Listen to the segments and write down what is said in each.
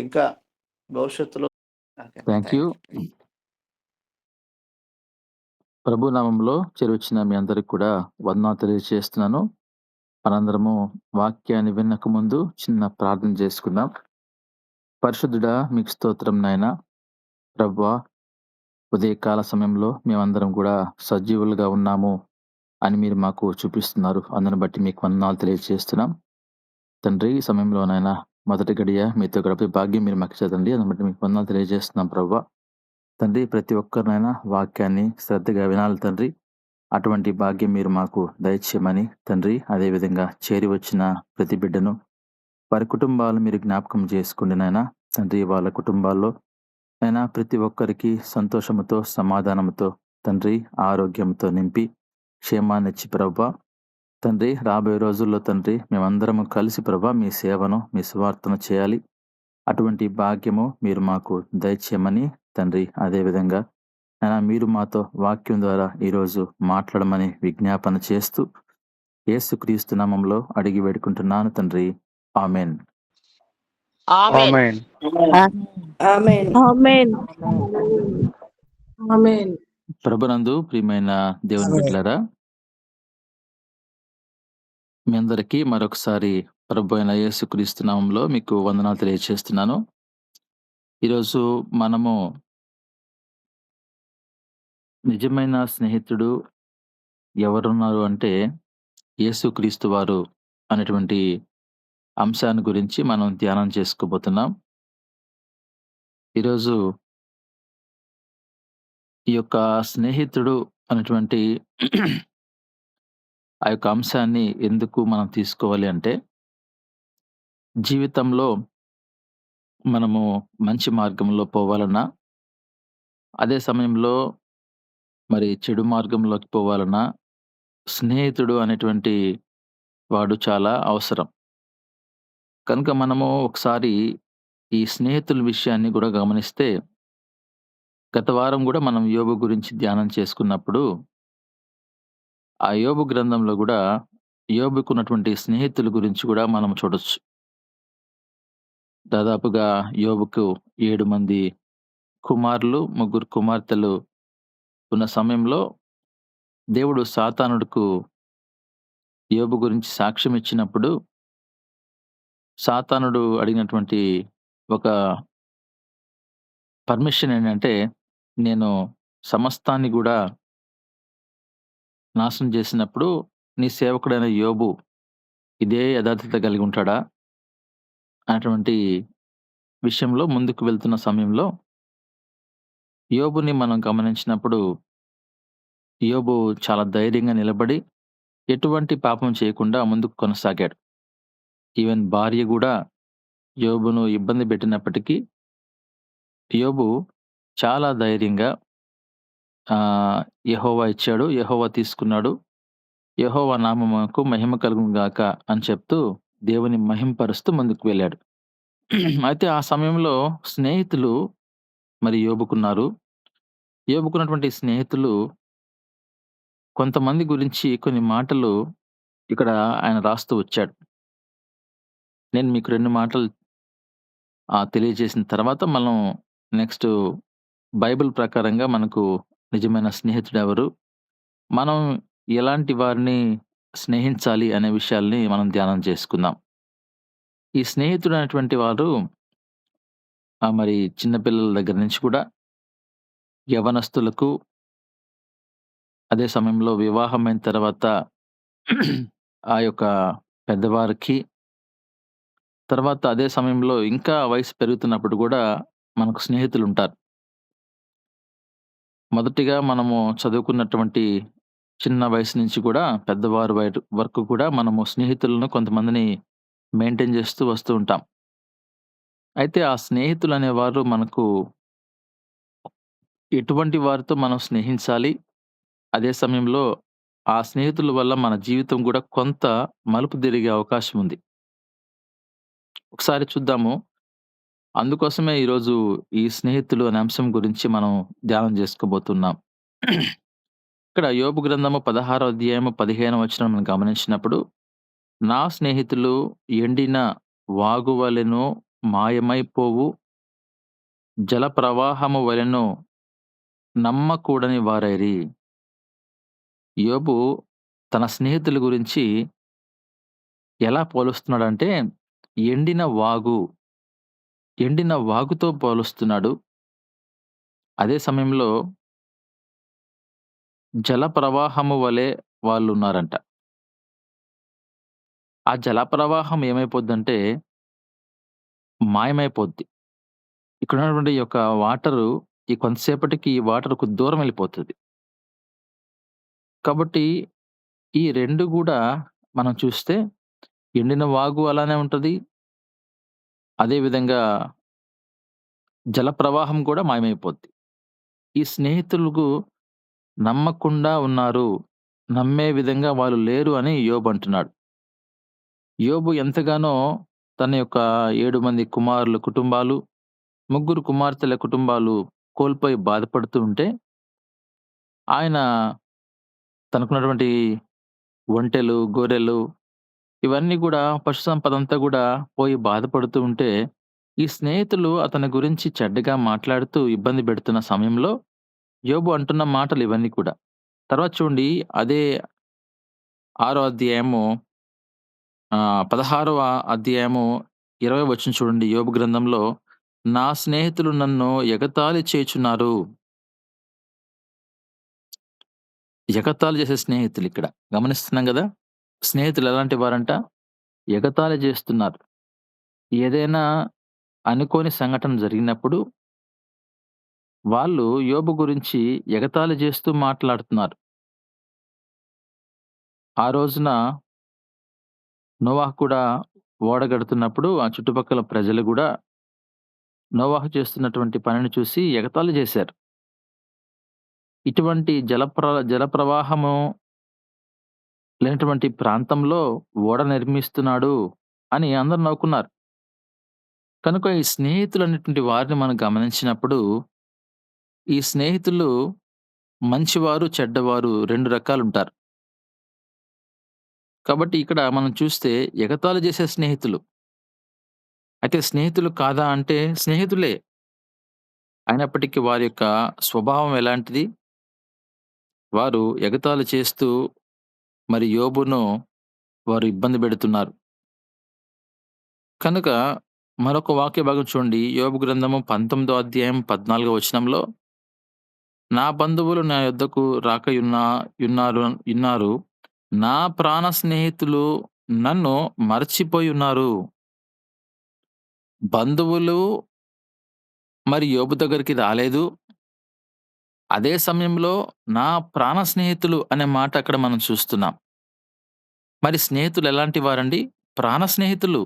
ఇంకా భవిష్యత్తులో okay. Thank you. Thank you. ప్రభు నామంలో చేరొచ్చిన మీ అందరికి కూడా వందనాలు తెలియజేస్తున్నాను. మనందరము వాక్యాన్ని వినక ముందు చిన్న ప్రార్థన చేసుకుందాం. పరిశుద్ధుడా మీకు స్తోత్రం నాయనా. ప్రభువా, ఉదయకాల సమయంలో మేమందరం కూడా సజీవులుగా ఉన్నాము అని మీరు మాకు చూపిస్తున్నారు. అందుని బట్టి మీకు వందనాలు తెలియజేస్తున్నాం. తండ్రి, ఈ సమయంలో నాయనా మొదటి గడియ మీతో గడిపే భాగ్యం మీరు మాకు ఇచ్చారండి. అందుని బట్టి మీకు వందనాలు తెలియజేస్తున్నాం ప్రభువా. తండ్రి, ప్రతి ఒక్కరినైనా వాక్యాన్ని శ్రద్ధగా వినాలి తండ్రి. అటువంటి భాగ్యం మీరు మాకు దయచేయమని తండ్రి, అదేవిధంగా చేరి వచ్చిన ప్రతి బిడ్డను వారి కుటుంబాలు మీరు జ్ఞాపకం చేసుకోండి నాయనా. తండ్రి, వాళ్ళ కుటుంబాల్లో అయినా ప్రతి ఒక్కరికి సంతోషముతో, సమాధానంతో తండ్రి, ఆరోగ్యంతో నింపి క్షేమాన్నిచ్చి ప్రభా తండ్రి, రాబోయే రోజుల్లో తండ్రి మేమందరము కలిసి ప్రభా మీ సేవను, మీ సువార్తను చేయాలి. అటువంటి భాగ్యము మీరు మాకు దయచేయమని తండ్రి, అదేవిధంగా అయినా మీరు మాతో వాక్యం ద్వారా ఈరోజు మాట్లాడమని విజ్ఞాపన చేస్తూ యేసుక్రీస్తు నామంలో అడిగి వేడుకుంటున్నాను తండ్రి. ఆమెన్. ఆమేన్. ఆమేన్. ఆమేన్. ఆమేన్. ప్రభునందు ప్రియమైన దేవుని బిడ్డలారా, మీ అందరికీ మరొకసారి ప్రభు అయిన యేసుక్రీస్తు నామంలో మీకు వందనాలు తెలియజేస్తున్నాను. ఈరోజు మనము నిజమైన స్నేహితుడు ఎవరున్నారు అంటే యేసుక్రీస్తు వారు అనేటువంటి అంశాన్ని గురించి మనం ధ్యానం చేసుకోబోతున్నాం. ఈరోజు ఈ యొక్క స్నేహితుడు అనేటువంటి ఆ యొక్క అంశాన్ని ఎందుకు మనం తీసుకోవాలి అంటే, జీవితంలో మనము మంచి మార్గంలో పోవాలన్నా, అదే సమయంలో మరి చెడు మార్గంలోకి పోవాలన్నా స్నేహితుడు అనేటువంటి వాడు చాలా అవసరం. కనుక మనము ఒకసారి ఈ స్నేహితుల విషయాన్ని కూడా గమనిస్తే, గత వారం కూడా మనం యోబు గురించి ధ్యానం చేసుకున్నప్పుడు ఆ యోబు గ్రంథంలో కూడా యోబుకున్నటువంటి స్నేహితుల గురించి కూడా మనం చూడొచ్చు. దాదాపుగా యోబుకు 7 మంది కుమారులు, 3 కుమార్తెలు ఉన్న సమయంలో దేవుడు సాతానుడుకు యోబు గురించి సాక్ష్యం ఇచ్చినప్పుడు, సాతానుడు అడిగినటువంటి ఒక పర్మిషన్ ఏంటంటే, నేను సమస్తాన్ని కూడా నాశనం చేసినప్పుడు నీ సేవకుడైన యోబు ఇదే యథార్థత కలిగి ఉంటాడా అనేటువంటి విషయంలో ముందుకు వెళ్తున్న సమయంలో యోబుని మనం గమనించినప్పుడు, యోబు చాలా ధైర్యంగా నిలబడి ఎటువంటి పాపం చేయకుండా ముందుకు కొనసాగాడు. ఈవెన్ భార్య కూడా యోబును ఇబ్బంది పెట్టినప్పటికీ యోబు చాలా ధైర్యంగా యెహోవా ఇచ్చాడు, యెహోవా తీసుకున్నాడు, యెహోవా నామమునకు మహిమ కలుగును గాక అని చెప్తూ దేవుని మహింపరుస్తూ ముందుకు వెళ్ళాడు. అయితే ఆ సమయంలో స్నేహితులు మరి యోబుకున్నారు. యోబుకున్నటువంటి స్నేహితులు కొంతమంది గురించి కొన్ని మాటలు ఇక్కడ ఆయన రాస్తూ వచ్చాడు. నేను మీకు 2 మాటలు తెలియజేసిన తర్వాత మనం నెక్స్ట్ బైబిల్ ప్రకారంగా మనకు నిజమైన స్నేహితుడెవరు? మనం ఎలాంటి వారిని స్నేహించాలి అనే విషయాల్ని మనం ధ్యానం చేసుకుందాం. ఈ స్నేహితుడు అనేటువంటి వారు మరి చిన్న పిల్లల దగ్గర నుంచి కూడా యవ్వనస్తులకు, అదే సమయంలో వివాహమైన తర్వాత ఆ యొక్క పెద్దవారికి, తర్వాత అదే సమయంలో ఇంకా వయసు పెరుగుతున్నప్పుడు కూడా మనకు స్నేహితులుంటారు. మొదటిగా మనము చదువుకున్నటువంటి చిన్న వయసు నుంచి కూడా పెద్దవారు వరకు కూడా మనము స్నేహితులను కొంతమందిని మెయింటైన్ చేస్తూ వస్తూ ఉంటాం. అయితే ఆ స్నేహితులు అనేవారు మనకు ఎటువంటి వారితో మనం స్నేహించాలి, అదే సమయంలో ఆ స్నేహితుల వల్ల మన జీవితం కూడా కొంత మలుపు తిరిగే అవకాశం ఉంది. ఒకసారి చూద్దాము. అందుకోసమే ఈరోజు ఈ స్నేహితులు అనే అంశం గురించి మనం ధ్యానం చేసుకోబోతున్నాం. ఇక్కడ యోబు గ్రంథము 16వ అధ్యాయము 15వ వచనం మనం గమనించినప్పుడు, నా స్నేహితులు ఎండిన వాగు వలెను మాయమైపోవు జలప్రవాహము వలెను నమ్మకూడని వారైరి. యోబు తన స్నేహితుల గురించి ఎలా పోలుస్తున్నాడంటే, ఎండిన వాగు, ఎండిన వాగుతో పోలుస్తున్నాడు. అదే సమయంలో జలప్రవాహము వలె వాళ్ళున్నారంట. ఆ జలప్రవాహం ఏమైపోద్దంటే మాయమైపోద్ది. ఇక్కడున్నటువంటి ఈ యొక్క వాటరు కొంతసేపటికి ఈ వాటర్‌కు దూరం వెళ్ళిపోతది. కాబట్టి ఈ 2 గూడా మనం చూస్తే ఎండిన వాగు అలానే ఉంటది. అదే విధంగా జలప్రవాహం కూడా మాయమైపోద్ది. ఈ స్నేహితులకు నమ్మకుండా ఉన్నారు. నమ్మే విధంగా వాళ్ళు లేరు అని యోబు అంటున్నాడు. యోబు ఎంతగానో తన యొక్క 7 మంది కుమారుల కుటుంబాలు, 3 కుమార్తెల కుటుంబాలు కోల్పోయి బాధపడుతూ ఉంటే, ఆయన తనకున్నటువంటి ఒంటెలు, గొర్రెలు ఇవన్నీ గూడా పశు సంపదంతా గూడా పోయి బాధపడుతూ ఉంటే, ఈ స్నేహితులు అతని గురించి చెడ్డగా మాట్లాడుతూ ఇబ్బంది పెడుతున్న సమయంలో యోబు అంటున్న మాటలు ఇవన్నీ కూడా. తర్వాత చూడండి అదే 6 అధ్యాయము 16వ అధ్యాయము 20 వచనం చూడండి యోబు గ్రంథంలో, నా స్నేహితులు నన్ను ఎగతాళి చేయుచున్నారు. ఎగతాళి చేసే స్నేహితులిక్కడ. గమనిస్తున్నాం గదా! స్నేహితులు ఎలాంటి వారంట? ఎగతాళి చేస్తున్నారు. ఏదైనా అనుకోని సంఘటన జరిగినప్పుడు వాళ్ళు యోబు గురించి ఎగతాళి చేస్తూ మాట్లాడుతున్నారు. ఆ రోజున నోవాహు కూడా ఓడ గడుతున్నప్పుడు ఆ చుట్టుపక్కల ప్రజలు గూడా నోవాహు చేస్తున్నటువంటి పనిని చూసి ఎగతాళి చేశారు. ఇటువంటి జలప్రవాహము లేనటువంటి ప్రాంతంలో ఓడ నిర్మిస్తున్నాడు అని అందరూ నవ్వుకున్నారు. కనుక ఈ స్నేహితులనేటువంటి వారిని మనం గమనించినప్పుడు, ఈ స్నేహితులు మంచివారు, చెడ్డవారు 2 రకాలుంటారు. కాబట్టి ఇక్కడ మనం చూస్తే ఎగతాళి చేసే స్నేహితులు. అయితే స్నేహితులు కాదా అంటే స్నేహితులే. అయినప్పటికీ వారి యొక్క స్వభావం ఎలాంటిది? వారు ఎగతాళి చేస్తూ మరి యోబును వారు ఇబ్బంది పెడుతున్నారు. కనుక మరొక వాక్య భాగం చూడండి. యోబు గ్రంథము 19వ అధ్యాయం 14వ వచనంలో, నా బంధువులు నా యొద్దకు యున్నారు. నా ప్రాణ స్నేహితులు నన్ను మరచిపోయున్నారు. బంధువులు మరి యోబు దగ్గరికి రాలేదు. అదే సమయంలో నా ప్రాణ స్నేహితులు అనే మాట అక్కడ మనం చూస్తున్నాం. మరి స్నేహితులు ఎలాంటి వారండి? ప్రాణ స్నేహితులు.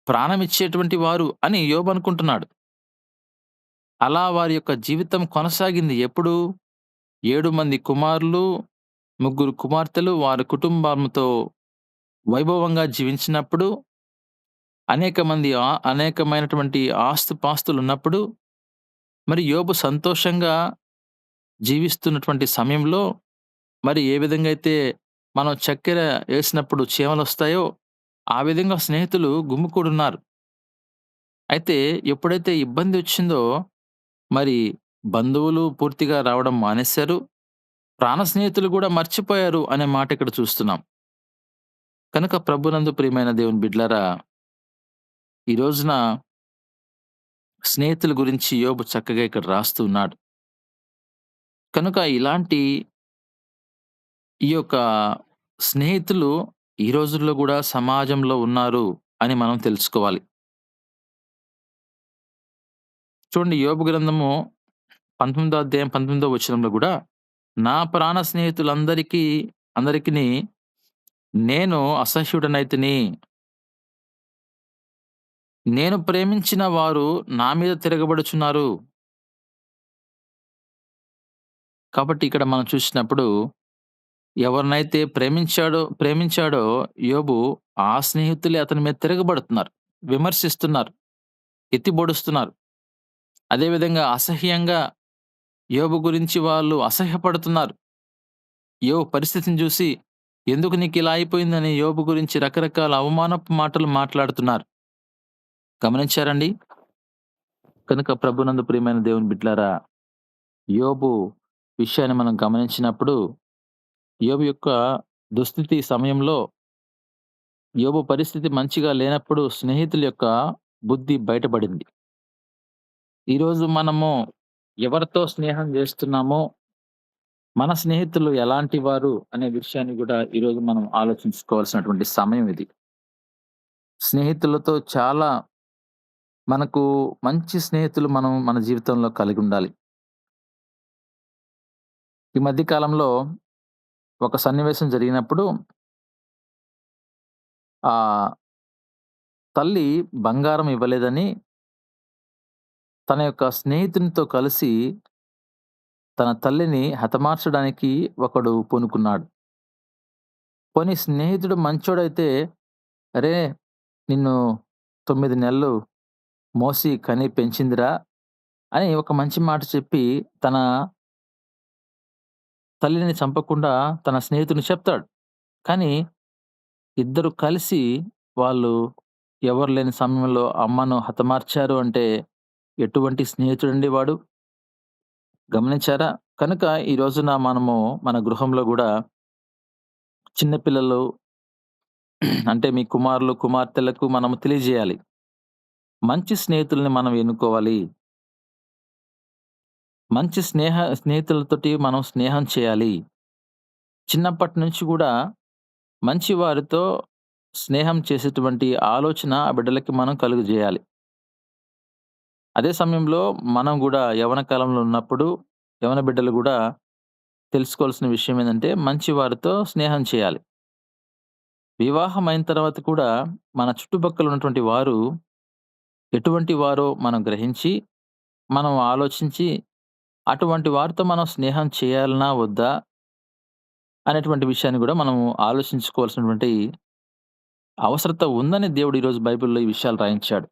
ప్రాణమిచ్చేటువంటి వారు అని యోబు అనుకుంటున్నాడు. అలా వారి యొక్క జీవితం కొనసాగింది. ఎప్పుడు? 7 మంది కుమారులు, 3 కుమార్తెలు వారి కుటుంబంతో వైభవంగా జీవించినప్పుడు, అనేకమైనటువంటి ఆస్తుపాస్తులున్నప్పుడు, మరి యోబు సంతోషంగా జీవిస్తున్నటువంటి సమయంలో, మరి ఏ విధంగా అయితే మనం చక్కెర ఏసినప్పుడు చీమలొస్తాయో, ఆ విధంగా స్నేహితులు గుమికూడున్నారు. అయితే ఎప్పుడైతే ఇబ్బందొచ్చిందో, మరి బంధువులు పూర్తిగా రావడం మానేశారు. ప్రాణ స్నేహితులు గూడా మర్చిపోయారు అనే మాట ఇక్కడ చూస్తున్నాం. కనుక ప్రభునందు ప్రియమైన దేవుని బిడ్డలారా, ఈ రోజున స్నేహితుల గురించి యోబు చక్కగా ఇక్కడ రాస్తూ ఉన్నాడు. కనుక ఇలాంటి ఈ యొక్క స్నేహితులు ఈ రోజుల్లో గూడా సమాజంలో ఉన్నారు అని మనం తెలుసుకోవాలి. చూడండి యోబు గ్రంథము 19వ అధ్యాయం 19వ వచనంలో గూడా, నా ప్రాణ అందరికిని నేను అసహ్యుడనైతిని. నేను ప్రేమించిన వారు నా మీద తిరగబడుచున్నారు. కాబట్టి ఇక్కడ మనం చూసినప్పుడు ఎవరినైతే ప్రేమించాడో యోబు, ఆ స్నేహితులే అతని మీద తిరగబడుతున్నారు. విమర్శిస్తున్నారు. ఎత్తిపొడుస్తున్నారు. అదేవిధంగా అసహ్యంగా యోబు గురించి వాళ్ళు అసహ్యపడుతున్నారు. యోబు పరిస్థితిని చూసి ఎందుకు నీకిలా అయిపోయిందని యోబు గురించి రకరకాల అవమానపు మాటలు మాట్లాడుతున్నారు. గమనించారండి? కనుక ప్రభునందు ప్రియమైన దేవుని బిడ్డలారా, యోబు విషయాన్ని మనం గమనించినప్పుడు, యోబు యొక్క దుస్థితి సమయంలో, యోబు పరిస్థితి మంచిగా లేనప్పుడు స్నేహితుల యొక్క బుద్ధి బయటపడింది. ఈరోజు మనము ఎవరితో స్నేహం చేస్తున్నామో, మన స్నేహితులు ఎలాంటి వారు అనే విషయాన్ని గూడా ఈరోజు మనం ఆలోచించుకోవాల్సినటువంటి సమయం ఇది. స్నేహితులతో చాలా మనకు మంచి స్నేహితులు మనం మన జీవితంలో కలిగుండాలి. ఈ మధ్య కాలంలో ఒక సన్నివేశం జరిగినప్పుడు ఆహ్, తల్లి బంగారం ఇవ్వలేదని తన యొక్క స్నేహితునితో కలిసి తన తల్లిని హతమార్చడానికి ఒకడు పూనుకున్నాడు. పోనీ స్నేహితుడు మంచోడైతే, "అరే! నిన్ను 9 నెలలు మోసి కని పెంచిందిరా" అని ఒక మంచి మాట చెప్పి తన తల్లిని చంపకుండా తన స్నేహితునికి చెప్తాడు. కానీ ఇద్దరు కలిసి వాళ్ళు ఎవరు లేని సమయంలో అమ్మను హతమార్చారు అంటే ఎటువంటి స్నేహితుడండి వాడు? గమనించారా? కనుక ఈ రోజున మనము మన గృహంలో గూడా చిన్న పిల్లలు అంటే మీ కుమారులు, కుమార్తెలకు మనము తెలియజేయాలి. మంచి స్నేహితుల్ని మనం ఎన్నుకోవాలి. మంచి స్నేహితులతోటి మనం స్నేహం చేయాలి. చిన్నప్పటి నుంచి గూడా మంచి వారితో స్నేహం చేసేటువంటి ఆలోచన ఆ బిడ్డలకి మనం కలుగజేయాలి. అదే సమయంలో మనం గూడా యవ్వన కాలంలో ఉన్నప్పుడు యవ్వన బిడ్డలు గూడా తెలుసుకోవాల్సిన విషయం ఏందంటే మంచి వారితో స్నేహం చేయాలి. వివాహం అయిన తర్వాత కూడా మన చుట్టుపక్కల ఉన్నటువంటి వారు ఎటువంటి వారో మనం గ్రహించి, మనం ఆలోచించి అటువంటి వారితో మనం స్నేహం చేయాలనా? వద్దా? అనేటువంటి విషయాన్ని గూడా మనం ఆలోచించుకోవాల్సినటువంటి అవసరత ఉందని దేవుడు ఈరోజు బైబిల్‌లో ఈ విషయాలు రాయించాడు.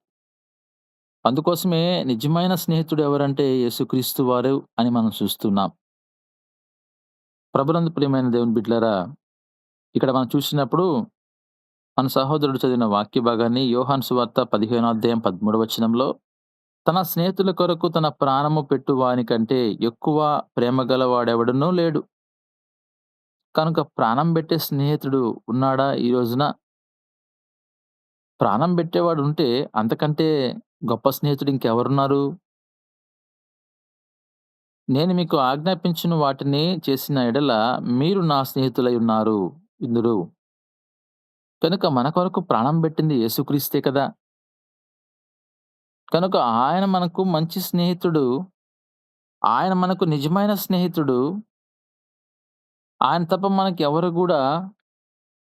అందుకోసమే నిజమైన స్నేహితుడు ఎవరంటే యేసుక్రీస్తు వారు అని మనం చూస్తున్నాం. ప్రభునందు ప్రియమైన దేవుని బిడ్డలారా, ఇక్కడ మనం చూసినప్పుడు మన సహోదరుడు చదివిన వాక్య భాగాన్ని యోహాను సువార్త 15వ అధ్యాయం 13వ వచనంలో, తన స్నేహితుల కొరకు తన ప్రాణము పెట్టు వానికంటే ఎక్కువ ప్రేమగల వాడెవడునూ లేడు. కనుక ప్రాణం పెట్టే స్నేహితుడు ఉన్నాడా ఈ రోజున? ప్రాణం పెట్టేవాడు ఉంటే అంతకంటే గొప్ప స్నేహితుడు ఇంకెవరున్నారు? నేను మీకు ఆజ్ఞాపించిన వాటిని చేసిన ఎడల మీరు నా స్నేహితులై ఉన్నారు ఇందురు. కనుక మన కొరకు ప్రాణం పెట్టింది యేసుక్రీస్తే కదా! కనుక ఆయన మనకు మంచి స్నేహితుడు. ఆయన మనకు నిజమైన స్నేహితుడు. ఆయన తప్ప మనకెవరు గూడా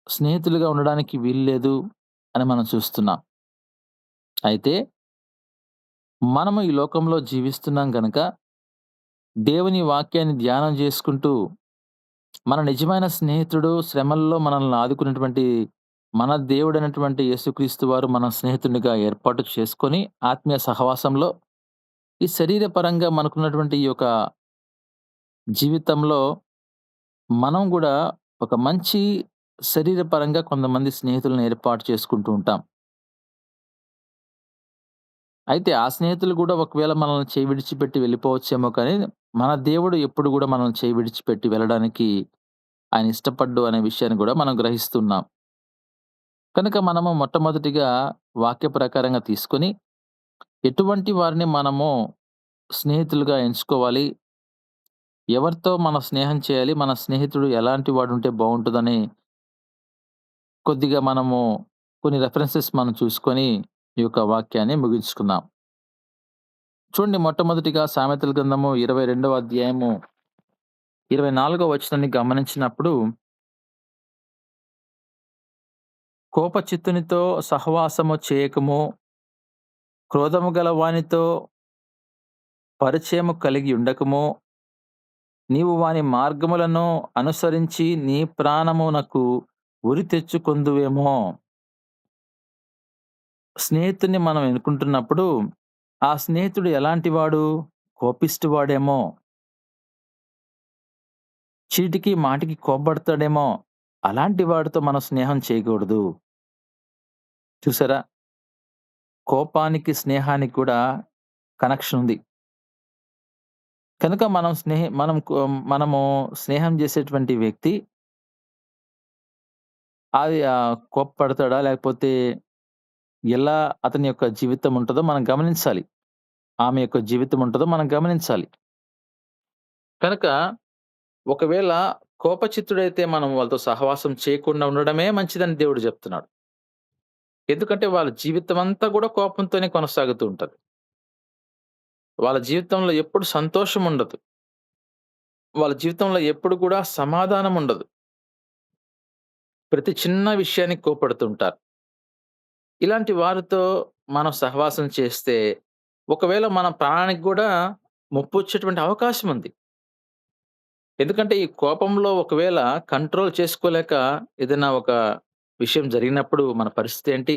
స్నేహితులుగా ఉండడానికి వీల్లేదు అని మనం చూస్తున్నాం. అయితే మనము ఈ లోకంలో జీవిస్తున్నాం గనక దేవుని వాక్యాన్ని ధ్యానం చేసుకుంటూ మన నిజమైన స్నేహితుడు శ్రమల్లో మనల్ని ఆదుకున్నటువంటి మన దేవుడైనటువంటి యేసుక్రీస్తు వారు మన స్నేహితునిగా ఏర్పాటు చేసుకొని ఆత్మీయ సహవాసంలో ఈ శరీరపరంగా మనకున్నటువంటి ఈ యొక్క జీవితంలో మనం గూడా ఒక మంచి శరీరపరంగా కొంతమంది స్నేహితులను ఏర్పాటు చేసుకుంటూ ఉంటాం. అయితే ఆ స్నేహితులు గూడా ఒకవేళ మనల్ని చేయి విడిచిపెట్టి వెళ్ళిపోవచ్చేమో కానీ, మన దేవుడు ఎప్పుడు గూడా మనల్ని చేయి విడిచిపెట్టి వెళ్ళడానికి ఆయన ఇష్టపడ్డు అనే విషయాన్ని గూడా మనం గ్రహిస్తున్నాం. కనుక మనము మొట్టమొదటిగా వాక్య ప్రకారంగా తీసుకొని, ఎటువంటి వారిని మనము స్నేహితులుగా ఎంచుకోవాలి, ఎవరితో మనం స్నేహం చేయాలి, మన స్నేహితుడు ఎలాంటి వాడుంటే బావుంటదని కొద్దిగా మనము కొన్ని రెఫరెన్సెస్ మనం చూసుకొని, ఈ యొక్క వాక్యాన్ని ముగించుకుందాం. చూడండి మొట్టమొదటిగా సామెతల గ్రంథము 22వ అధ్యాయము 24వ వచనాన్ని గమనించినప్పుడు, కోపచిత్తునితో సహవాసము చేయకము, క్రోధము గల వానితో పరిచయము కలిగి ఉండకము, నీవు వాని మార్గములను అనుసరించి నీ ప్రాణమునకు ఉరి తెచ్చుకొందువేమో. స్నేహితుడిని మనం ఎన్నుకుంటున్నప్పుడు, ఆ స్నేహితుడు ఎలాంటివాడు? కోపిష్టివాడేమో, చీటికి మాటికి కోప్పడతాడేమో, అలాంటి వాడితో మనం స్నేహం చేయకూడదు. చూసారా? కోపానికి, స్నేహానికి కూడా కనెక్షన్ ఉంది. కనుక మనము స్నేహం చేసేటువంటి వ్యక్తి కోప్పడతాడా? లేకపోతే ఎలా అతని యొక్క జీవితం ఉంటదో మనం గమనించాలి. ఆమె యొక్క జీవితం ఉంటదో మనం గమనించాలి. కనుక ఒకవేళ కోపచిత్తుడైతే మనం వాళ్ళతో సహవాసం చేయకుండా ఉండడమే మంచిదని దేవుడు జెప్తున్నాడు. ఎందుకంటే వాళ్ళ జీవితమంతా గూడా కోపంతోనే కొనసాగుతూ ఉంటది. వాళ్ళ జీవితంలో ఎప్పుడు సంతోషం ఉండదు. వాళ్ళ జీవితంలో ఎప్పుడు కూడా సమాధానం ఉండదు. ప్రతి చిన్న విషయానికి కోప్పడుతుంటారు. ఇలాంటి వారితో మనం సహవాసం చేస్తే, ఒకవేళ మన ప్రాణానికి గూడా ముప్పొచ్చేటువంటి అవకాశం ఉంది. ఎందుకంటే ఈ కోపంలో ఒకవేళ కంట్రోల్ చేసుకోలేక ఏదైనా ఒక విషయం జరిగినప్పుడు మన పరిస్థితి ఏంటి?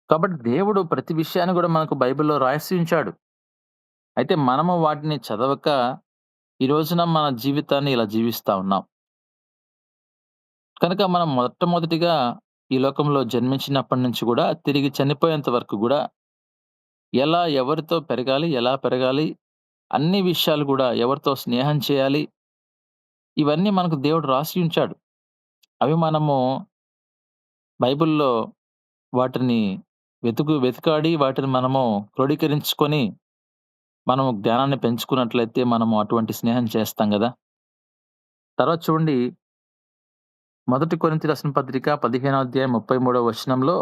కాబట్టి దేవుడు ప్రతి విషయాన్ని గూడా మనకు బైబిల్‌లో రాసి ఉంచాడు. అయితే మనము వాటిని చదవక ఈ రోజున మన జీవితాన్ని ఇలా జీవిస్తా ఉన్నాం. కనుక మనం మొట్టమొదటిగా ఈ లోకంలో జన్మించినప్పటి నుంచి గూడా తిరిగి చనిపోయేంత వరకు గూడా ఎవరితో పెరగాలి, ఎలా పెరగాలి, అన్ని విషయాలు గూడా ఎవరితో స్నేహం చేయాలి, ఇవన్నీ మనకు దేవుడు రాసి ఉంచాడు. అవి మనము బైబిల్‌లో వాటిని వెతికాడి వాటిని మనము క్రోడీకరించుకొని, మనము జ్ఞానాన్ని పెంచుకున్నట్లయితే మనము అటువంటి స్నేహం చేస్తాం గదా! తర్వాత చూడండి, మొదటి కొరింథీ రాసిన పత్రిక 15వ అధ్యాయం 33వ వచనంలో,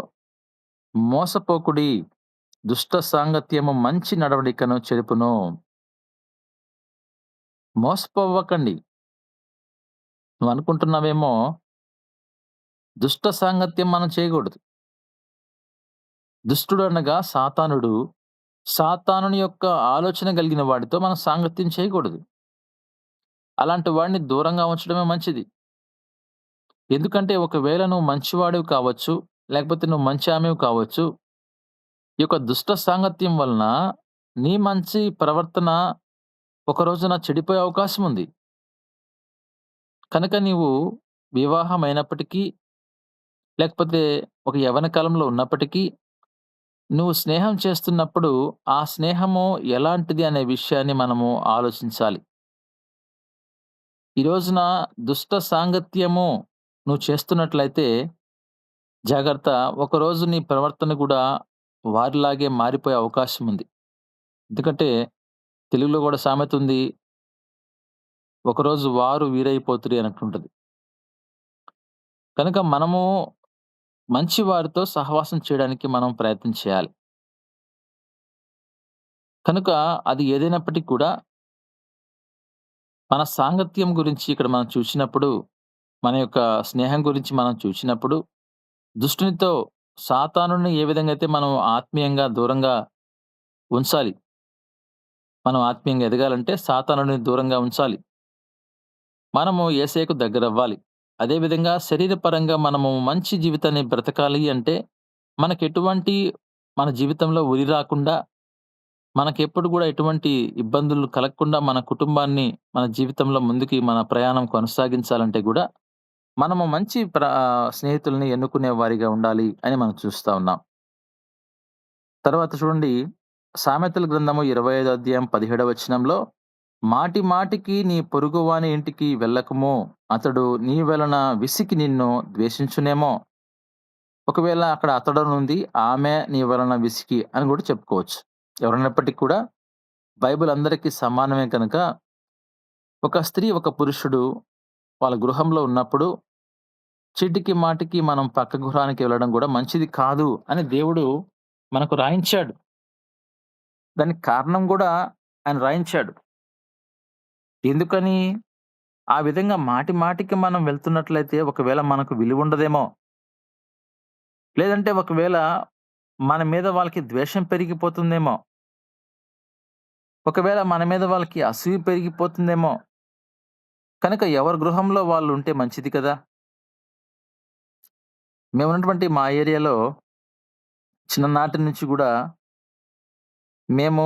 మోసపోకుడి, దుష్ట సాంగత్యము మంచి నడవడికను చెరుపును. మోసపోవకండి. నువ్వనుకుంటున్నావేమో దుష్ట సాంగత్యం మనం చేయకూడదు. దుష్టుడు అనగా సాతానుడు. సాతానుని యొక్క ఆలోచన కలిగిన వాడితో మనం సాంగత్యం చేయకూడదు. అలాంటి వాడిని దూరంగా ఉంచడమే మంచిది. ఎందుకంటే ఒకవేళ నువ్వు మంచివాడివి కావచ్చు, లేకపోతే నువ్వు మంచి ఆమెవి కావచ్చు. ఈ యొక్క దుష్ట సాంగత్యం వలన నీ మంచి ప్రవర్తన ఒక రోజున చెడిపోయే అవకాశం ఉంది. కనుక నీవు వివాహం అయినప్పటికీ, లేకపోతే ఒక యవ్వన కాలంలో ఉన్నప్పటికీ, నువ్వు స్నేహం చేస్తున్నప్పుడు ఆ స్నేహము ఎలాంటిది అనే విషయాన్ని మనము ఆలోచించాలి. ఈ రోజున దుష్ట సాంగత్యము నువ్వు చేస్తున్నట్లయితే జాగ్రత్త. ఒకరోజు నీ ప్రవర్తన గూడా వారిలాగే మారిపోయే అవకాశం ఉంది. ఎందుకంటే తెలుగులో గూడా సామెత ఉంది. ఒకరోజు వారు వీరైపోతురి అన్నట్టుంటది. కనుక మనము మంచి వారితో సహవాసం చేయడానికి మనం ప్రయత్నం చేయాలి. కనుక అది ఏదైనప్పటికి కూడా మన సాంగత్యం గురించి ఇక్కడ మనం చూసినప్పుడు, మన యొక్క స్నేహం గురించి మనం చూసినప్పుడు, దుష్టునితో సాతానుడిని ఏ విధంగా అయితే మనం ఆత్మీయంగా దూరంగా ఉంచాలి. మనం ఆత్మీయంగా ఎదగాలంటే సాతానుడిని దూరంగా ఉంచాలి. మనము యేసయ్యకు దగ్గరవ్వాలి. అదే విధంగా శరీరపరంగా మనము మంచి జీవితాన్ని బ్రతకాలి అంటే, మనకెటువంటి మన జీవితంలో ఉరి రాకుండా, మనకెప్పుడు గూడా ఎటువంటి ఇబ్బందులు కలగకుండా మన కుటుంబాన్ని, మన జీవితంలో ముందుకి మన ప్రయాణం కొనసాగించాలంటే గూడా, మనము మంచి స్నేహితుల్ని ఎన్నుకునే వారిగా ఉండాలి అని మనం చూస్తా ఉన్నాం. తర్వాత చూడండి, సామెతల గ్రంథము 25వ అధ్యాయం 17వ వచనంలో, మాటి మాటికి నీ పొరుగువాని ఇంటికి వెళ్ళకుము, అతడు నీ వలన విసికి నిన్ను ద్వేషించునేమో. ఒకవేళ అక్కడ అతడనుంది, ఆమె నీ వలన విసికి అని గూడా చెప్పుకోవచ్చు. ఎవరైనప్పటికి కూడా బైబిల్ అందరికీ సమానమే కనుక, ఒక స్త్రీ, ఒక పురుషుడు వాళ్ళ గృహంలో ఉన్నప్పుడు చీటికి మాటికి మనం పక్క గృహానికి వెళ్ళడం గూడా మంచిది కాదు అని దేవుడు మనకు రాయించాడు. దానికి కారణం గూడా ఆయన రాయించాడు. ఎందుకని? ఆ విధంగా మాటి మాటికి మనం వెళ్తున్నట్లయితే ఒకవేళ మనకు విలువుండదేమో. లేదంటే ఒకవేళ మన మీద వాళ్ళకి ద్వేషం పెరిగిపోతుందేమో. ఒకవేళ మన మీద వాళ్ళకి అసూయ పెరిగిపోతుందేమో. కనుక ఎవరి గృహంలో వాళ్ళు ఉంటే మంచిది కదా! మేమున్నటువంటి మా ఏరియాలో చిన్ననాటి నుంచి గూడా మేము,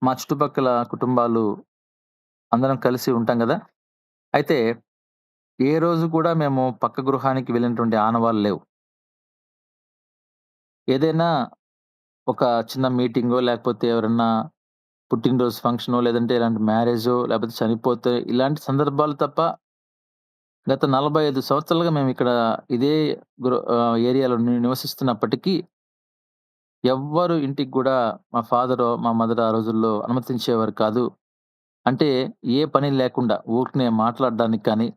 మా చుట్టుపక్కల కుటుంబాలు అందరం కలిసి ఉంటాం గదా! అయితే ఏ రోజు కూడా మేము పక్క గృహానికి వెళ్ళినటువంటి ఆనవాళ్ళు లేవు. ఏదైనా ఒక చిన్న మీటింగో, లేకపోతే ఎవరన్నా పుట్టినరోజు ఫంక్షనో, లేదంటే ఇలాంటి మ్యారేజో, లేకపోతే చనిపోతే ఇలాంటి సందర్భాలు తప్ప గత 45 సంవత్సరాలుగా మేమిక్కడ ఇదే ఏరియాలో నివసిస్తున్నప్పటికీ ఎవ్వరు ఇంటికి గూడా మా ఫాదరో, మా మదర్ ఆ రోజుల్లో అనుమతించేవారు కాదు. అంటే ఏ పని లేకుండా ఊరికనే మాట్లాడడానికి కానీ,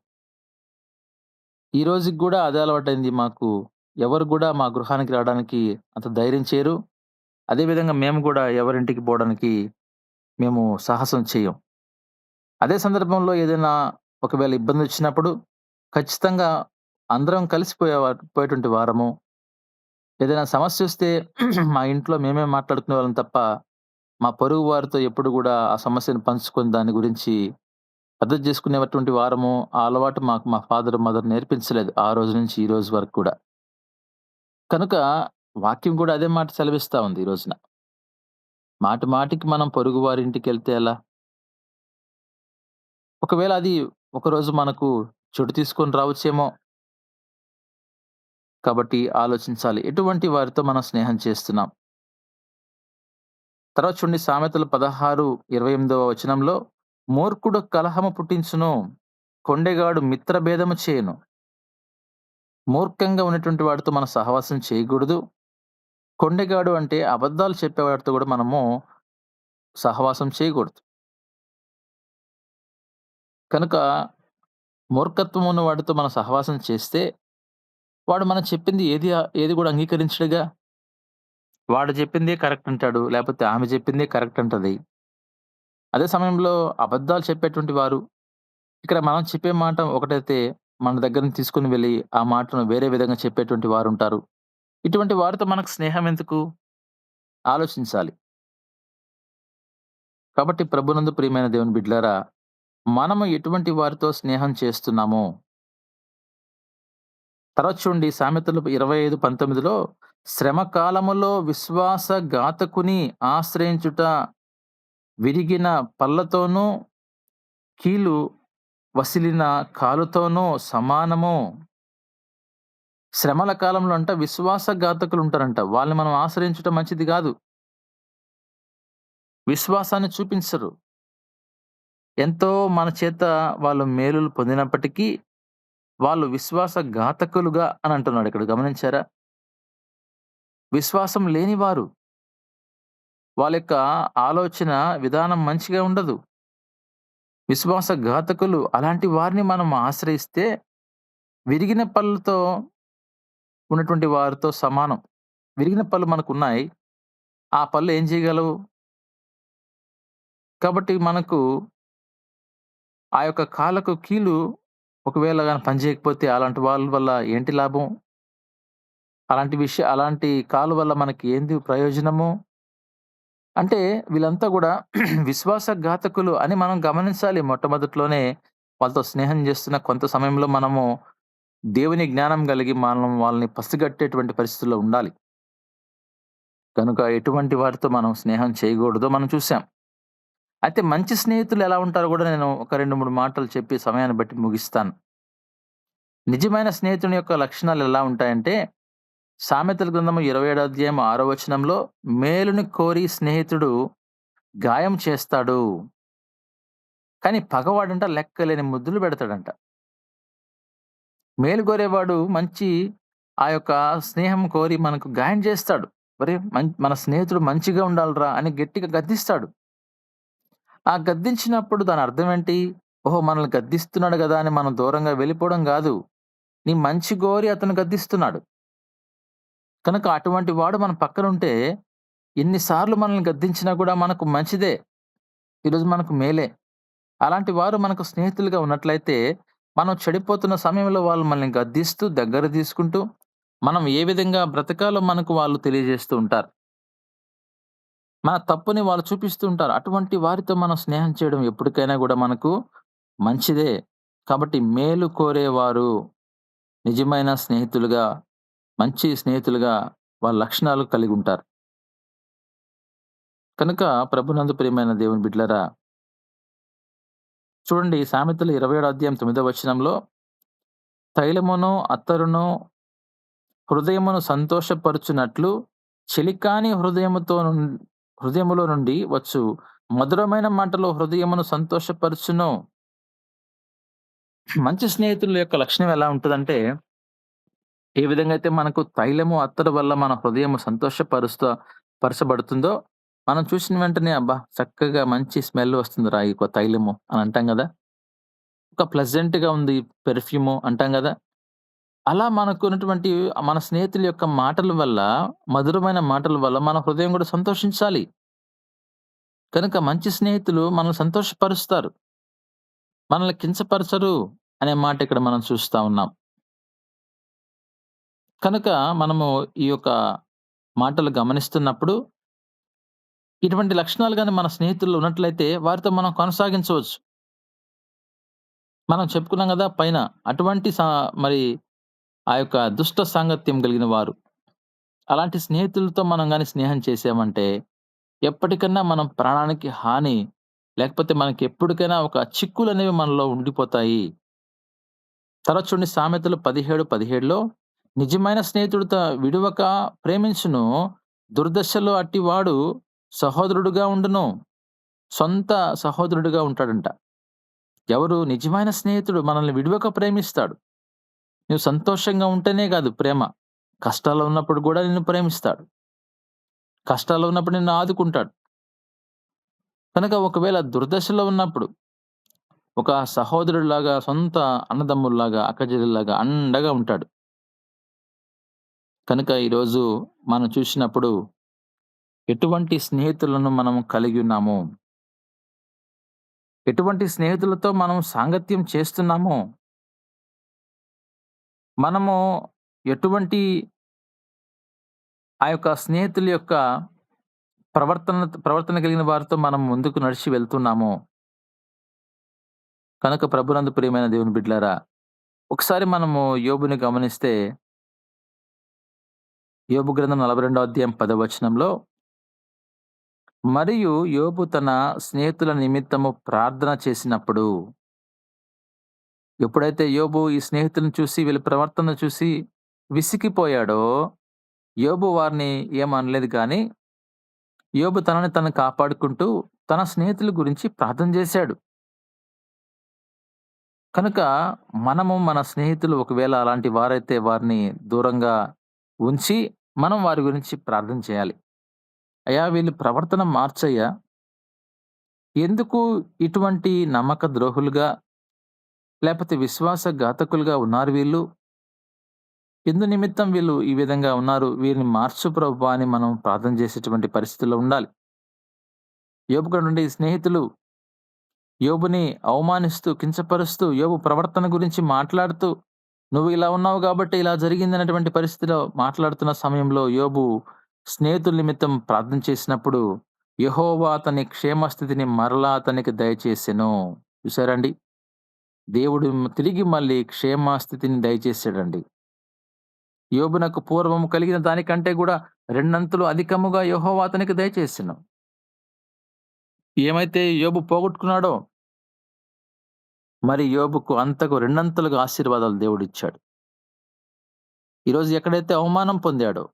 ఈ రోజుకి గూడా అదే అలవాటైంది మాకు. ఎవరు గూడా మా గృహానికి రావడానికి అంత ధైర్యం చేయరు. అదే విధంగా మేము గూడా ఎవరింటికి పోవడానికి మేము సాహసం చెయ్యం. అదే సందర్భంలో ఏదైనా ఒకవేళ ఇబ్బందొచ్చినప్పుడు ఖచ్చితంగా అందరం పోయేటువంటి వారము. ఏదైనా సమస్యొస్తే మా ఇంట్లో మేమే మాట్లాడుకునేవాళ్ళం తప్ప, మా పొరుగు వారితో ఎప్పుడు గూడా ఆ సమస్యను పంచుకొని దాని గురించి అర్థం చేసుకునేటువంటి వారము. ఆ అలవాటు మాకు మా ఫాదర్, మదర్ నేర్పించలేదు. ఆ రోజు నుంచి ఈ రోజు వరకు కూడా. కనుక వాక్యం కూడా అదే మాట సెలవిస్తా ఉంది ఈ రోజున. మాటి మాటికి మనం పొరుగు వారింటికెళ్తే ఎలా? ఒకవేళ అది ఒకరోజు మనకు చోటు తీసుకొని రావచ్చేమో. కాబట్టి ఆలోచించాలి. ఎటువంటి వారితో మనం స్నేహం చేస్తున్నాం. తర్వాత చూడండి సామెతలు 16:28 వచనంలో, మూర్ఖుడు కలహము పుట్టించును, కొండెగాడు మిత్రభేదము చేయును. మూర్ఖంగా ఉన్నటువంటి వాడితో మనం సహవాసం చేయకూడదు. కొండెగాడు అంటే అబద్ధాలు చెప్పేవాడితో కూడా మనము సహవాసం చేయకూడదు. కనుక మూర్ఖత్వం ఉన్న వాడితో మనం సహవాసం చేస్తే, వాడు మనం చెప్పింది ఏది కూడా అంగీకరించడుగా. వాడు చెప్పిందే కరెక్ట్ అంటాడు. లేపోతే ఆమె చెప్పిందే కరెక్ట్ అంటది. అదే సమయంలో అబద్ధాలు చెప్పేటువంటి వారు, ఇక్కడ మనం చెప్పే మాట ఒకటైతే, మన దగ్గర నుంచి తీసుకొని వెళ్లి, ఆ మాటను వేరే విధంగా చెప్పేటువంటి వారుంటారు. ఇటువంటి వారితో మనకు స్నేహం ఎందుకు? ఆలోచించాలి. కాబట్టి ప్రభునందు ప్రియమైన దేవుని బిడ్డలారా, మనము ఎటువంటి వారితో స్నేహం చేస్తున్నామో, తర్వాత చూడండి సామెతలు 25:19లో, శ్రమ కాలములో విశ్వాసఘాతకుని ఆశ్రయించుట విరిగిన పళ్ళతోనూ, కీలు వసిలిన కాలుతోనూ సమానము. శ్రమల కాలంలో అంట విశ్వాసఘాతకులుంటారంట. వాళ్ళని మనం ఆశ్రయించటం మంచిది గాదు. విశ్వాసాన్ని చూపించరు. ఎంతో మన చేత వాళ్ళు మేలులు పొందినప్పటికీ, వాళ్ళు విశ్వాసఘాతకులుగా అని అంటున్నాడు ఇక్కడ గమనించారా? విశ్వాసం లేనివారు. వాళ్ళ యొక్క ఆలోచన విధానం మంచిగా ఉండదు. విశ్వాసఘాతకులు అలాంటి వారిని మనం ఆశ్రయిస్తే, విరిగిన పళ్ళతో ఉన్నటువంటి వారితో సమానం. విరిగిన పళ్ళు మనకున్నాయి. ఆ పళ్ళు ఏం చేయగలవు? కాబట్టి మనకు ఆ యొక్క కాళ్ళకు కీలు ఒకవేళ గాని పని చేయకపోతే అలాంటి వాళ్ళ వల్ల ఏంటి లాభం? అలాంటి కాలు వల్ల మనకి ఏంది ప్రయోజనము? అంటే వీళ్ళంతా గూడా విశ్వాసఘాతకులు అని మనం గమనించాలి. మొట్టమొదట్లోనే వాళ్ళతో స్నేహం చేస్తున్న కొంత సమయంలో మనము దేవుని జ్ఞానం కలిగి మనం వాళ్ళని పసిగట్టేటువంటి పరిస్థితుల్లో ఉండాలి. కనుక ఎటువంటి వారితో మనం స్నేహం చేయకూడదో మనం చూసాం. అయితే మంచి స్నేహితులు ఎలా ఉంటారో గూడా నేను ఒక 2, 3 మాటలు చెప్పి సమయాన్ని బట్టి ముగిస్తాను. నిజమైన స్నేహితుని యొక్క లక్షణాలు ఎలా ఉంటాయంటే, సామెతల గ్రంథము 27 అధ్యాయం 6 వచనంలో, మేలుని కోరి స్నేహితుడు గాయం చేస్తాడు. కానీ పగవాడంట లెక్కలేని ముద్దులు పెడతాడంట. మేలు కోరేవాడు ఆ యొక్క స్నేహం కోరి మనకు గాయం చేస్తాడు. ఒరేయ్! మన స్నేహితుడు మంచిగా ఉండాలిరా అని గట్టిగా గద్దిస్తాడు. ఆ గద్దించినప్పుడు దాని అర్థం ఏంటి? ఓహో! మనల్ని గద్దిస్తున్నాడు గదా అని మనం దూరంగా వెళ్ళిపోవడం గాదు. నీ మంచి గోరి అతను గద్దిస్తున్నాడు. కనుక అటువంటి వాడు మన పక్కనుంటే, ఎన్ని సార్లు మనల్ని గద్దించినా గూడా మనకు మంచిదే. ఈరోజు మనకు మేలే. అలాంటి వారు మనకు స్నేహితులుగా ఉన్నట్లయితే, మనం చెడిపోతున్న సమయంలో వాళ్ళు మనల్ని గద్దిస్తూ, దగ్గర తీసుకుంటూ, మనం ఏ విధంగా బ్రతకాలో మనకు వాళ్ళు తెలియజేస్తూ ఉంటారు. మన తప్పుని వాళ్ళు చూపిస్తూ ఉంటారు. అటువంటి వారితో మనం స్నేహం చేయడం ఎప్పటికైనా గూడా మనకు మంచిదే. కాబట్టి మేలు కోరేవారు నిజమైన స్నేహితులుగా, మంచి స్నేహితులుగా వాళ్ళ లక్షణాలు కలిగుంటారు. కనుక ప్రభునందు ప్రియమైన దేవుని బిడ్డలారా, చూడండి సామెతలు 27 అధ్యాయం 9 వచనంలో, తైలమును, అత్తరును హృదయమును సంతోషపరచునట్లు చెలికాని హృదయములో నుండి వచ్చు మధురమైన మాటలు హృదయమును సంతోషపరుచును. మంచి స్నేహితుల యొక్క లక్షణం ఎలా ఉంటదంటే, ఏ విధంగా అయితే మనకు తైలము, అత్తరు వల్ల మన హృదయం పరచబడుతుందో, మనం చూసిన వెంటనే అబ్బా! చక్కగా మంచి స్మెల్ వస్తుందిరా ఈ తైలము అని అంటాం గదా! ఒక ప్లెజెంట్‌గా ఉంది పెర్ఫ్యూము అంటాం గదా! అలా మనకున్నటువంటి మన స్నేహితుల యొక్క మాటల వల్ల, మధురమైన మాటల వల్ల మన హృదయం గూడా సంతోషించాలి. కనుక మంచి స్నేహితులు మనల్ని సంతోషపరుస్తారు. మనల్ని కించపరచరు అనే మాట ఇక్కడ మనం చూస్తా ఉన్నాం. కనుక మనము ఈ యొక్క మాటలు గమనిస్తున్నప్పుడు, ఇటువంటి లక్షణాలు గాని మన స్నేహితుల్లో ఉన్నట్లయితే వారితో మనం కొనసాగించవచ్చు. మనం చెప్పుకున్నాం గదా! పైన అటువంటి మరి ఆ యొక్క దుష్ట సాంగత్యం కలిగిన వారు. అలాంటి స్నేహితులతో మనం గాని స్నేహం చేశామంటే, ఎప్పటికన్నా మనం ప్రాణానికి హాని, లేకపోతే మనకి ఎప్పటికైనా ఒక చిక్కులనేవి మనలో ఉండిపోతాయి. తర్వాత చూడండి సామెతలు 17:17లో నిజమైన స్నేహితుడితో విడువక ప్రేమించును, దుర్దశలో అట్టివాడు సహోదరుడుగా ఉండును. సొంత సహోదరుడిగా ఉంటాడంట. ఎవరు నిజమైన స్నేహితుడు మనల్ని విడువక ప్రేమిస్తాడు. నువ్వు సంతోషంగా ఉంటేనే కాదు ప్రేమ. కష్టాల్లో ఉన్నప్పుడు గూడా నిన్ను ప్రేమిస్తాడు. కష్టాల్లో ఉన్నప్పుడు నిన్ను ఆదుకుంటాడు. కనుక ఒకవేళ దుర్దశలో ఉన్నప్పుడు ఒక సహోదరుడిలాగా, సొంత అన్నదమ్ముల్లాగా, అక్కచెల్లెల్లాగా అండగా ఉంటాడు. కనుక ఈరోజు మనం చూసినప్పుడు ఎటువంటి స్నేహితులను మనం కలిగి ఉన్నాము? ఎటువంటి స్నేహితులతో మనం సాంగత్యం చేస్తున్నామో, మనము ఎటువంటి ఆ యొక్క స్నేహితుల యొక్క ప్రవర్తన కలిగిన వారితో మనం ముందుకు నడిచి వెళ్తున్నామో, కనుక ప్రభునందు ప్రియమైన దేవుని బిడ్డలారా, ఒకసారి మనము యోబుని గమనిస్తే, యోబు గ్రంథం 42వ అధ్యాయం 10వ వచనంలో, మరియు యోబు తన స్నేహితుల నిమిత్తము ప్రార్థన చేసినప్పుడు, ఎప్పుడైతే యోబు ఈ స్నేహితులను చూసి, వీళ్ళ ప్రవర్తన చూసి విసిగిపోయాడో, యోబు వారిని ఏమనలేదు గానీ, యోబు తనని తను కాపాడుకుంటూ, తన స్నేహితుల గురించి ప్రార్థన చేశాడు. కనుక మనము మన స్నేహితులు ఒకవేళ అలాంటి వారైతే వారిని దూరంగా ఉంచి, మనం వారి గురించి ప్రార్థన చేయాలి. అయ్యా! వీళ్ళు ప్రవర్తన మార్చయ్యా! ఎందుకు ఇటువంటి నమ్మక ద్రోహులుగా, లేపోతే విశ్వాసఘాతకులుగా ఉన్నారు వీళ్ళు? ఎందు నిమిత్తం వీళ్ళు ఈ విధంగా ఉన్నారు? వీరిని మార్చు ప్రభువా! అని మనం ప్రార్థన చేసేటువంటి పరిస్థితుల్లో ఉండాలి. యోబు నుండి స్నేహితులు యోబుని అవమానిస్తూ, కించపరుస్తూ, యోబు ప్రవర్తన గురించి మాట్లాడుతూ, నువ్వు ఇలా ఉన్నావు గాబట్టే ఇలా జరిగిందనేటువంటి పరిస్థితిలో మాట్లాడుతున్న సమయంలో యోబు స్నేహితుల నిమిత్తం ప్రార్థన చేసినప్పుడు, యెహోవా అతని క్షేమస్థితిని మరలా అతనికి దయచేసెను. చూసారండి? దేవుడు తిరిగి మళ్ళీ క్షేమస్థితిని దయచేసాడండి. యోబునకు పూర్వము కలిగిన దానికంటే గూడా రెండంతలు అధికముగా యెహోవా అతనికి దయచేసెను. ఏమైతే యోబు పోగొట్టుకున్నాడో, మరి యోబుకు అంతకు రెండంతలుగా ఆశీర్వాదాలు దేవుడిచ్చాడు. ఈరోజు ఎక్కడైతే అవమానం పొందాడో,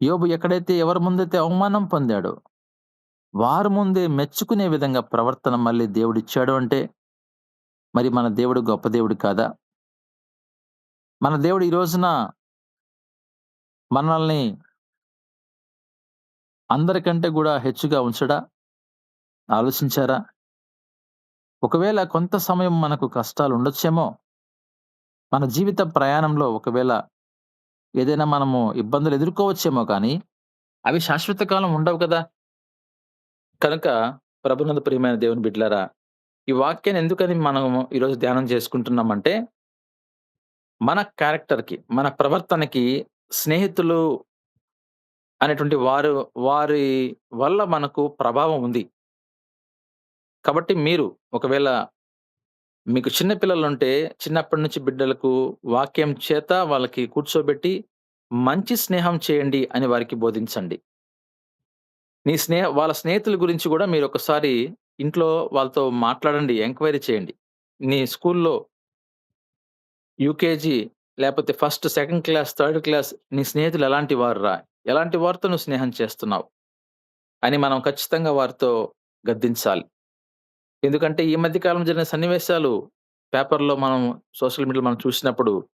యోబు ఎక్కడైతే ఎవరి ముందైతే అవమానం పొందాడో, వారి ముందే మెచ్చుకునే విధంగా ప్రవర్తన మళ్ళీ దేవుడిచ్చాడు అంటే, మరి మన దేవుడు గొప్ప దేవుడు కాదా? మన దేవుడు ఈ రోజున మనల్ని అందరికంటే గూడా హెచ్చుగా ఉంచడా? ఆలోచించారా? ఒకవేళ కొంత సమయం మనకు కష్టాలుండొచ్చేమో, మన జీవిత ప్రయాణంలో ఒకవేళ ఏదైనా మనము ఇబ్బందులు ఎదుర్కోవచ్చేమో కానీ, అవి శాశ్వత కాలం ఉండవు కదా! కనుక ప్రభునందు ప్రియమైన దేవుని బిడ్డలారా, ఈ వాక్యాన్ని ఎందుకని మనము ఈరోజు ధ్యానం చేసుకుంటున్నామంటే, మన క్యారెక్టర్‌కి, మన ప్రవర్తనకి స్నేహితులు అనేటువంటి వారి వల్ల మనకు ప్రభావం ఉంది. కాబట్టి మీరు ఒకవేళ మీకు చిన్న పిల్లలుంటే, చిన్నప్పటి నుంచి బిడ్డలకు వాక్యం చేత వాళ్ళకి కూర్చోబెట్టి, మంచి స్నేహం చేయండి అని వారికి బోధించండి. వాళ్ళ స్నేహితుల గురించి గూడా మీరొకసారి ఇంట్లో వాళ్ళతో మాట్లాడండి. ఎంక్వైరీ చేయండి. నీ స్కూల్‌లో యూకేజీ లేపోతే first, second class, third class నీ స్నేహితులు ఎలాంటి వారురా? ఎలాంటి వారితో నువ్వు స్నేహం చేస్తున్నావు అని మనం ఖచ్చితంగా వారితో గద్దించాలి. ఎందుకంటే ఈ మధ్య కాలంలో జరిగిన సన్నివేశాలు పేపర్‌లో మనం సోషల్ మీడియాలో మనం చూసినప్పుడు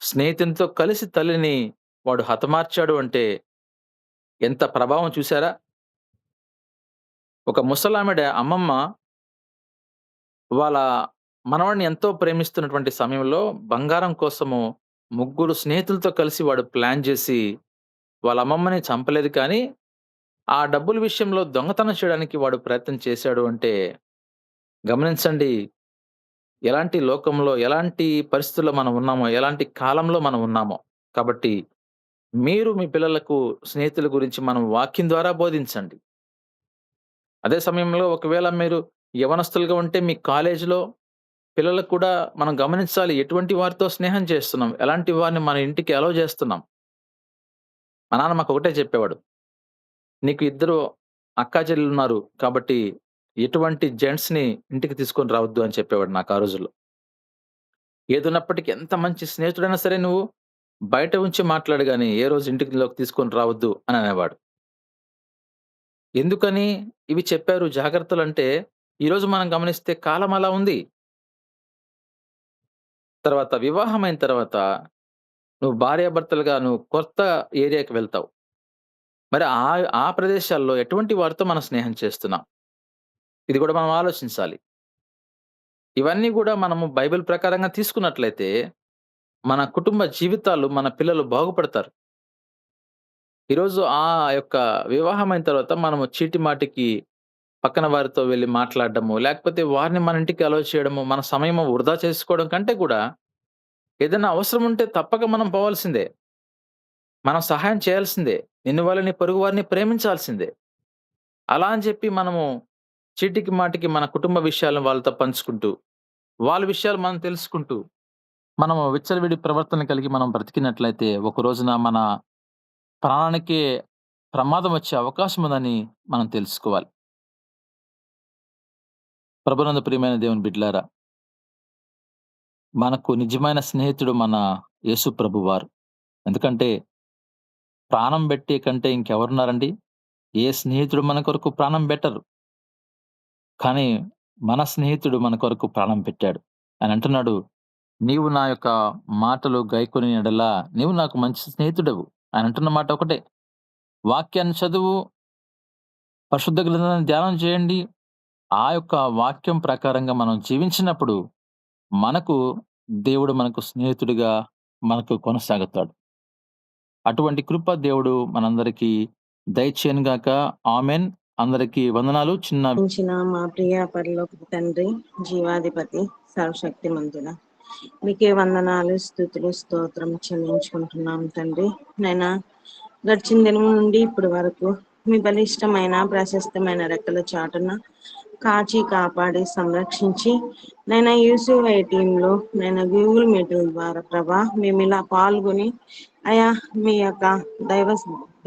స్నేహితునితో కలిసి తల్లిని వాడు హతమార్చాడు అంటే ఎంత ప్రభావం చూసారా? ఒక ముసలామెడ అమ్మమ్మ వాళ్ళ మనవడిని ఎంతో ప్రేమిస్తున్నటువంటి సమయంలో బంగారం కోసము ముగ్గురు స్నేహితులతో కలిసి వాడు ప్లాన్ జేసి వాళ్ళ అమ్మమ్మని చంపలేదు కానీ, ఆ డబ్బుల విషయంలో దొంగతనం చేయడానికి వాడు ప్రయత్నం చేశాడు అంటే గమనించండి. ఎలాంటి లోకంలో, ఎలాంటి పరిస్థితుల్లో మనం ఉన్నామో, ఎలాంటి కాలంలో మనం ఉన్నామో. కాబట్టి మీరు మీ పిల్లలకు స్నేహితుల గురించి మనం వాక్యం ద్వారా బోధించండి. అదే సమయంలో ఒకవేళ మీరు యవ్వనస్తులుగా ఉంటే మీ కాలేజీలో పిల్లలకు కూడా మనం గమనించాలి. ఎటువంటి వారితో స్నేహం చేస్తున్నాం? ఎలాంటి వారిని మన ఇంటికి అలౌ చేస్తున్నాం? మా నాన్న మాకొకటే చెప్పేవాడు. "నీకు ఇద్దరు అక్కా చెల్లెలున్నారు. కాబట్టి ఎటువంటి జెంట్స్‌ని ఇంటికి తీసుకొని రావద్దు" అని చెప్పేవాడు నాకు ఆ రోజుల్లో. ఏదున్నప్పటికి ఎంత మంచి స్నేహితుడైనా సరే నువ్వు బయట ఉంచి మాట్లాడు గాని, ఏ రోజు ఇంటిలోకి తీసుకొని రావద్దు అని అనేవాడు. ఎందుకని ఇవి చెప్పారు జాగ్రత్తలంటే, ఈరోజు మనం గమనిస్తే కాలం అలా ఉంది. తర్వాత వివాహమైన తర్వాత నువ్వు భార్యాభర్తలుగా నువ్వు కొత్త ఏరియాకి వెళ్తావు. మరి ఆ ప్రదేశాల్లో ఎటువంటి వారితో మనం స్నేహం చేస్తున్నాం? ఇది కూడా మనం ఆలోచించాలి. ఇవన్నీ గూడా మనము బైబిల్ ప్రకారంగా తీసుకున్నట్లయితే, మన కుటుంబ జీవితాలు మన పిల్లలు బాగుపడతారు. ఈరోజు ఆ యొక్క వివాహమైన తర్వాత మనము చీటి మాటికి పక్కన వారితో వెళ్లి మాట్లాడడము, లేకపోతే వారిని మన ఇంటికి అలౌ చేయడము, మన సమయము వృధా చేసుకోవడం కంటే కూడా ఏదైనా అవసరం ఉంటే తప్పక మనం పోవాల్సిందే. మనం సహాయం చేయాల్సిందే. నిన్ను వల్ల నీ పొరుగు వారిని ప్రేమించాల్సిందే. అలా అని చెప్పి మనము చీటికి మాటికి మన కుటుంబ విషయాలను వాళ్ళతో పంచుకుంటూ, వాళ్ళ విషయాలు మనం తెలుసుకుంటూ, మనము విచ్చలవిడి ప్రవర్తన కలిగి మనం బ్రతికినట్లయితే ఒక రోజున మన ప్రాణానికే ప్రమాదం వచ్చే అవకాశం ఉందని మనం తెలుసుకోవాలి. ప్రభునందు ప్రియమైన దేవుని బిడ్డలారా, మనకు నిజమైన స్నేహితుడు మన యేసు ప్రభువారు. ఎందుకంటే ప్రాణం బెట్టే కంటే ఇంకెవరున్నారండి? ఏ స్నేహితుడు మన కొరకు ప్రాణం బెట్టరు. కానీ మన స్నేహితుడు మన కొరకు ప్రాణం పెట్టాడు. ఆయన అంటున్నాడు, "నీవు నా యొక్క మాటలు గైకొని యెడల నీవు నాకు మంచి స్నేహితుడవు." ఆయన అంటున్న మాట ఒకటే. వాక్యాన్ని చదువు, పరిశుద్ధ గ్రంథాన్ని ధ్యానం చేయండి. ఆ యొక్క వాక్యం ప్రకారంగా మనం జీవించినప్పుడు మనకు దేవుడు మనకు స్నేహితుడిగా మనకు కొనసాగుతాడు. అటువంటి కృప దేవుడు మనందరికీ దయచేయనుగాక. ఆమేన్. అందరికీ వందనాలు. ఉంచిన మా ప్రియ పరలోకపు తండ్రి, జీవాధిపతి, సర్వశక్తిమంతుడ, మీకే వందనాలు, స్తుతులు, స్తోత్రం చెల్లించుకుంటున్నాం తండ్రి. నైనా గడిచిన దినం నుండి ఇప్పటి వరకు మీ బలిష్టమైన ప్రశస్తమైన రెక్కల చాటున కాచి కాపాడి సంరక్షించి నైనా యూసీవై టీంలో నైనా గూగుల్ మీటింగ్ ద్వారా ప్రభా మేము ఇలా పాల్గొని అయా మీ యొక్క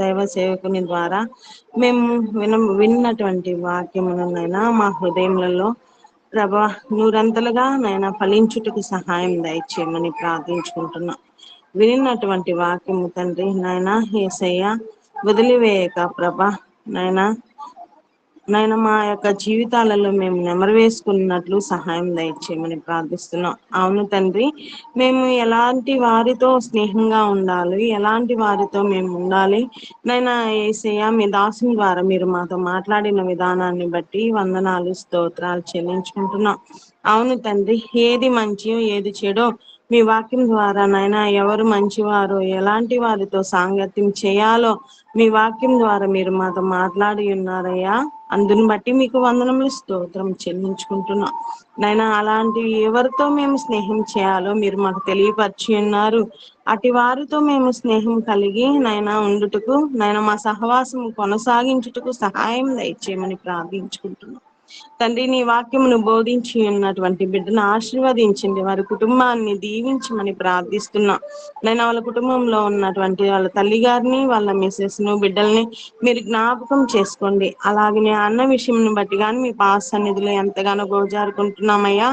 దైవ సేవకుని ద్వారా మేము విన్నటువంటి వాక్యములనైనా మా హృదయములలో ప్రభా నూరంతలుగా నైనా ఫలించుటకు సహాయం దయచేయమని ప్రార్థించుకుంటున్నా. వినినటువంటి వాక్యము తండ్రి నాయన యేసయ్య వదిలివేయక ప్రభా నాయన మా యొక్క జీవితాలలో మేము నెమరు వేసుకున్నట్లు సహాయం దయచేయమని ప్రార్థిస్తున్నాం. అవును తండ్రి, మేము ఎలాంటి వారితో స్నేహంగా ఉండాలి, ఎలాంటి వారితో మేము ఉండాలి నైనా యేసయ్య మీ దాసుని ద్వారా మీరు మాతో మాట్లాడిన విధానాన్ని బట్టి వందనాలు, స్తోత్రాలు చెల్లించుకుంటున్నాం. అవును తండ్రి, ఏది మంచియో ఏది చెడో మీ వాక్యం ద్వారా నాయన ఎవరు మంచివారో ఎలాంటి వారితో సాంగత్యం చేయాలో మీ వాక్యం ద్వారా మీరు మాతో మాట్లాడి ఉన్నారయ్యా. అందుని బట్టి మీకు వందనములు, స్తోత్రం చెల్లించుకుంటున్నాం. నైనా అలాంటి ఎవరితో మేము స్నేహం చేయాలో మీరు మాకు తెలియపరిచి ఉన్నారు. అటు వారితో మేము స్నేహం కలిగి నైనా ఉండుటకు నైనా మా సహవాసం కొనసాగించుటకు సహాయం దయచేయమని ప్రార్థించుకుంటున్నాం. తండ్రి, నీ వాక్యమును బోధించి ఉన్నటువంటి బిడ్డను ఆశీర్వదించండి, వారి కుటుంబాన్ని దీవించమని ప్రార్థిస్తున్నా. నేను వాళ్ళ కుటుంబంలో ఉన్నటువంటి వాళ్ళ తల్లి గారిని, వాళ్ళ మిసెస్ ను, బిడ్డల్ని మీరు జ్ఞాపకం చేసుకోండి. అలాగే అన్న విషయం బట్టి కానీ మీ పాస్ సన్నిధిలో ఎంతగానో గోజారుకుంటున్నామయ్యా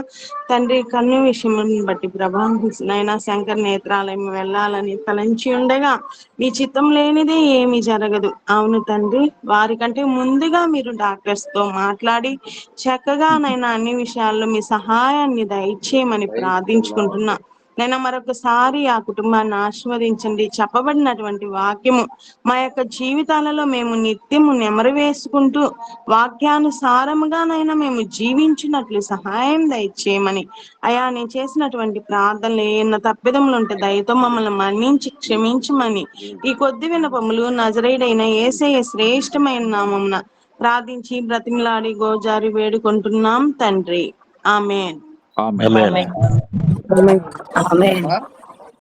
తండ్రి. కన్ను విషయం బట్టి ప్రభా నైనా శంకర్ నేత్రాలయం వెళ్ళాలని తలంచి ఉండగా మీ చిత్తం లేనిదే ఏమి జరగదు. అవును తండ్రి, వారికంటే ముందుగా మీరు డాక్టర్స్ తో మాట్లాడి చక్కగా నైనా అన్ని విషయాల్లో మీ సహాయాన్ని దయచేయమని ప్రార్థించుకుంటున్నా. నైనా మరొకసారి ఆ కుటుంబాన్ని ఆశీర్వదించండి. చెప్పబడినటువంటి వాక్యము మా యొక్క జీవితాలలో మేము నిత్యము నెమరు వేసుకుంటూ వాక్యానుసారముగానైనా మేము జీవించినట్లు సహాయం దయచేయమని అయా, నేను చేసినటువంటి ప్రార్థనలు ఏమన్నా తప్పిదములు ఉంటే దయతో మమ్మల్ని మన్నించి క్షమించమని ఈ కొద్ది విన్నపములు నజరేయుడైన యేసయ్య శ్రేష్టమైన నామమున ప్రార్థించి బ్రతిమలాడి గోజారి వేడుకుంటున్నాం తండ్రి. ఆమేన్. ఆమేన్. ఆమేన్.